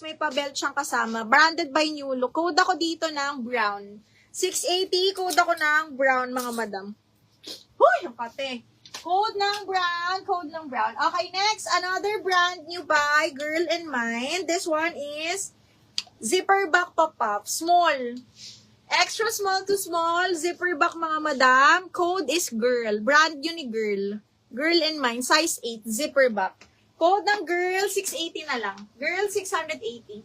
may pa-belt siyang kasama. Branded by New Look. Code ako dito ng brown. 680, code ako ng brown, mga madam. Huy, ang kate. Code ng brown, code ng brown. Okay, next, another brand new by Girl in Mind. This one is zipper back pop-up, small. Extra small to small, zipper back, mga madam. Code is girl. Brand yun ni girl. Girl in Mind, size 8, zipper back. Code ng girl, 680 na lang. Girl, 680.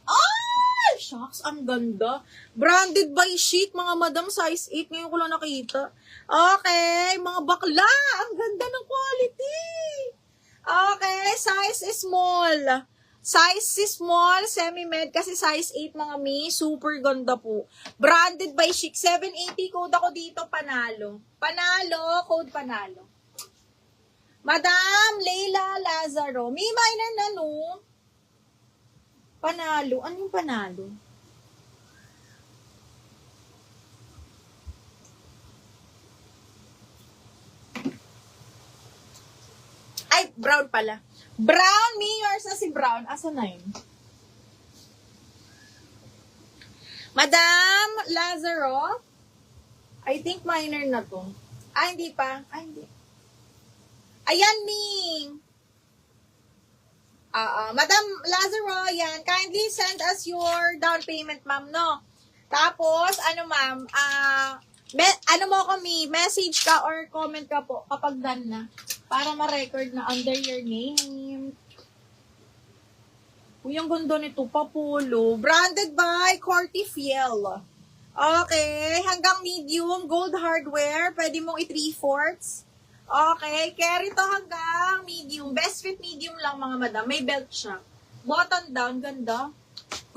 Ay! Shucks, ang ganda. Branded by Chic, mga madam, size 8. Ngayon ko lang nakita. Okay, mga bakla. Ang ganda ng quality. Okay, size is small. Size is small, semi-med, kasi size 8, mga mi. Super ganda po. Branded by Chic, 780. Code ako dito, panalo. Panalo, code panalo. Madam Leila Lazaro. May minor na, no? Panalo. Ano yung panalo? Ay, brown pala. Brown, me, yours na si Brown. Asa na yun? Madam Lazaro. I think minor na to. Ay, hindi pa. Ay, hindi. Ayan, Ming. Madam Lazaro, yan. Kindly send us your down payment, ma'am, no? Tapos, ano, ma'am, ano mo kami, message ka or comment ka po kapag done na. Para ma-record na under your name. Uy, ang ganda nito, Papulo. Branded by Corty Fiel. Okay, hanggang medium, gold hardware. Pwede mong i-3/4. Okay, carry to hanggang medium. Best fit medium lang, mga madam. May belt siya. Button down, ganda.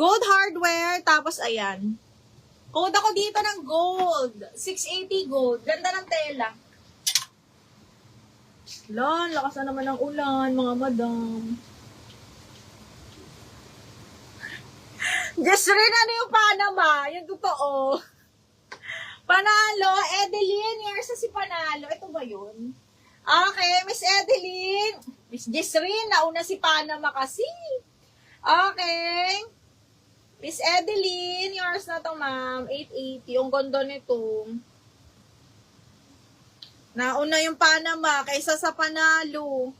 Gold hardware, tapos ayan. Code ako dito ng gold. 680 gold. Ganda ng tela. Lan, lakas na naman ng ulan, mga madam. Just rin, ano yung Panama? Yung totoo. Panalo, Edeline, yours na si Panalo. Ito ba yun? Okay, Miss Edeline. Miss Jesrin, nauna si Panama kasi. Okay. Miss Edeline, yours na to, ma'am. 880. Yung ganda nito. Nauna yung Panama kaysa sa Panalo.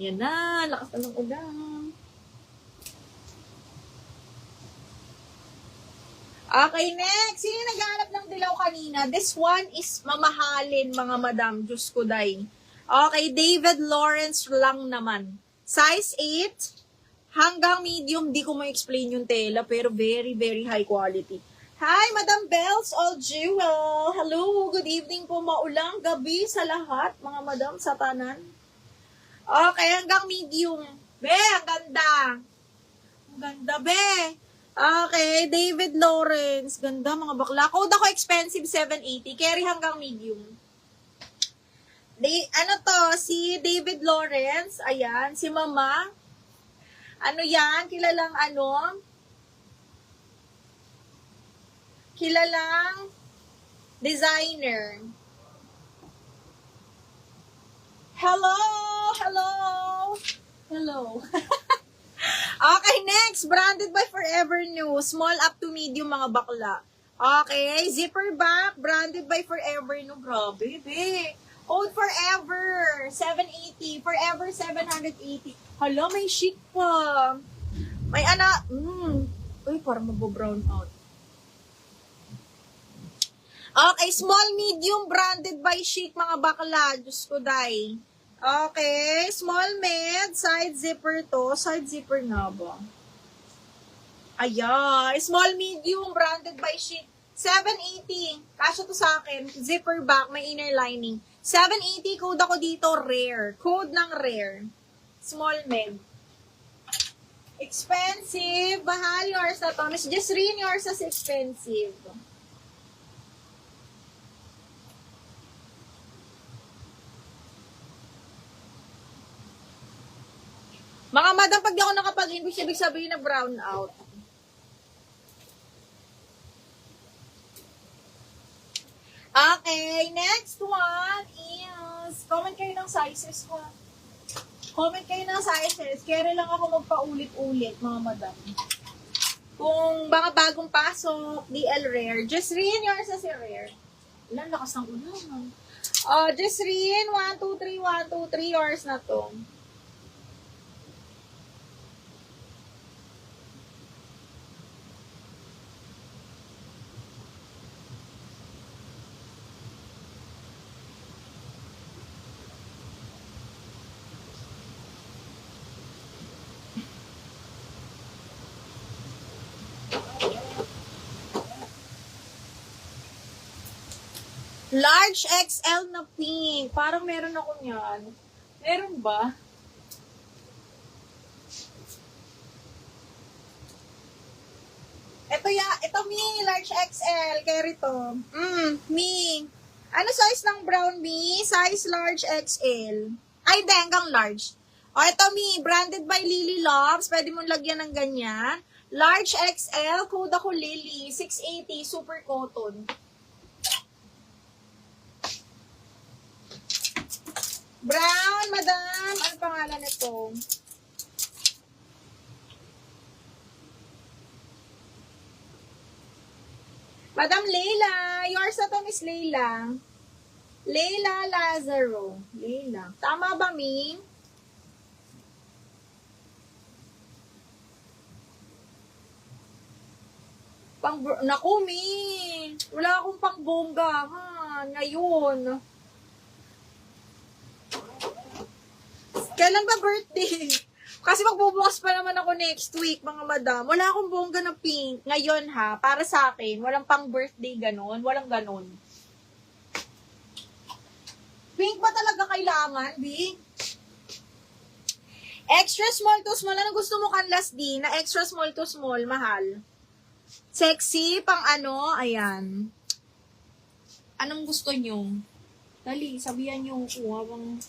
Yan na, lakas na ng ulan. Okay, next. Sino naghanap ng dilaw kanina? This one is mamahalin, mga madam. Diyos ko, day. Okay, David Lawrence lang naman. Size 8 hanggang medium. Di ko ma-explain yung tela, pero very, very high quality. Hi, Madam Bells, all jewel. Hello, good evening po. Maulang gabi sa lahat, mga madam, sa tanan. Okay, hanggang medium. Be, ang ganda. Ang ganda, be. Okay, David Lawrence. Ganda, mga bakla. Code ako expensive, 780. Carry hanggang medium. Ano to? Si David Lawrence. Ayan, si Mama. Ano yan? Kilalang ano? Kilalang designer. Hello! Hello! Hello! Okay, next. Branded by Forever New. Small up to medium, mga bakla. Okay, zipper back. Branded by Forever New. Grabe, be. Old Forever. 780. Forever 780. Hala, may chic pa. May Uy, parang mag-brown out. Okay, small, medium, branded by Chic, mga bakla. Diyos ko, day. Okay, small, med, side zipper to. Side zipper nga ba? Ayan, small, medium, branded by Chic. 780. Kasya to sa akin. Zipper back, may inner lining. 780, code ako dito, rare. Code ng rare. Small, med. Expensive. Bahal, yours na to. Miss Jesrin, yours is expensive. Mga madam, pag di ako nakapag-invoice, ibig sabihin na brown out. Okay, next one is comment kayo ng sizes ko. Comment kayo ng sizes. Kaya lang ako magpaulit-ulit, mga madam. Kung baka bagong pasok, DL Rare. Just rin yours sa si Rare. Ilan, lakas ng ulan. Just rin. 1, 2, 3, 1, 2, 3 yours na to. Large XL na pink. Parang meron ako niyan. Meron ba? Ito Mi, large XL. Kaya rito. Mi. Ano size ng brown Mi? Size large XL. Ay, hindi, hanggang large. Ito Mi, branded by Lily Loves. Pwede mong lagyan ng ganyan. Large XL, code ako Lily. 680, super cotton. Brown, madam. Ano pangalan nito? Madam Leila. Yours na to, Miss Leila. Leila Lazaro. Leila. Tama ba, Mi? Naku, Mi. Wala akong pangbonggahan ngayon. Kailan ba birthday? Kasi magbubukas pa naman ako next week, mga madam. Wala akong bongga na pink. Ngayon ha, para sa akin, walang pang birthday ganon. Walang ganon. Pink ba talaga kailangan, B? Extra small to small. Ano gusto mo kanlas, D? Na extra small to small, mahal. Sexy, pang ano, ayan. Anong gusto nyo? Dali, sabihan nyo kuha bang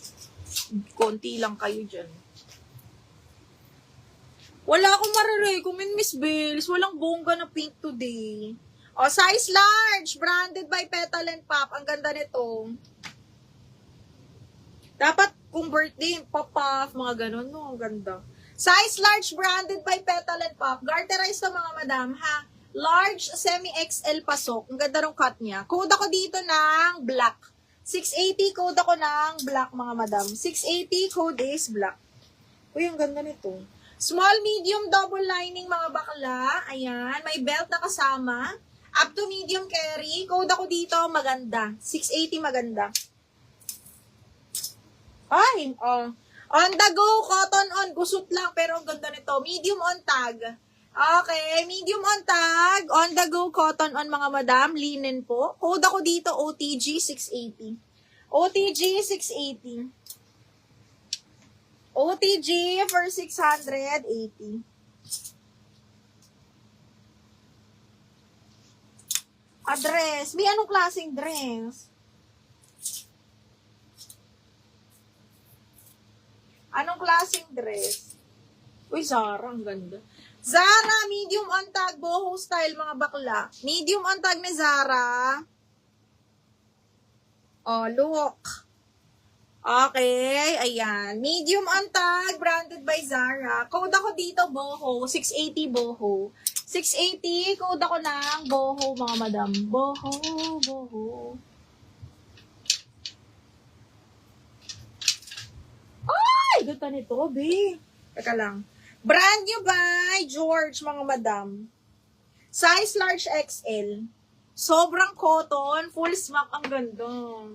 konti lang kayo dyan. Wala akong marirecommend, Miss Bills. Walang bongga na pink today. Size large. Branded by Petal and Pop. Ang ganda nito. Dapat kung birthday, pop-off, mga ganun, no? Ang ganda. Size large. Branded by Petal and Pop. Garterize to, mga madam, ha? Large, semi-XL pasok. Ang ganda ng cut niya. Code ako dito ng black. 680 code ako ng black, mga madam. 680 code is black. Uy, ang ganda nito. Small, medium, double lining, mga bakla. Ayan, may belt na kasama. Up to medium carry. Code ako dito, maganda. 680 maganda. Ay, on the go, cotton on. Gusot lang, pero ang ganda nito. Medium on tag. Okay, medium on tag. On the go, cotton on, mga madam. Linen po. Code ako dito, OTG 680. OTG 680. OTG for 680. Dress. May anong klaseng dress? Anong klaseng dress? Uy, Zara, ang ganda. Zara, medium on tag, boho style, mga bakla. Medium on tag ni Zara. Look. Okay, ayan. Medium on tag, branded by Zara. Code ako dito, boho. 680 boho. 680, code ako ng boho, mga madam. Boho, boho. Ay, ganda nito, B. Teka lang. Brand new by George, mga madam. Size large XL. Sobrang cotton, full smock, ang ganda.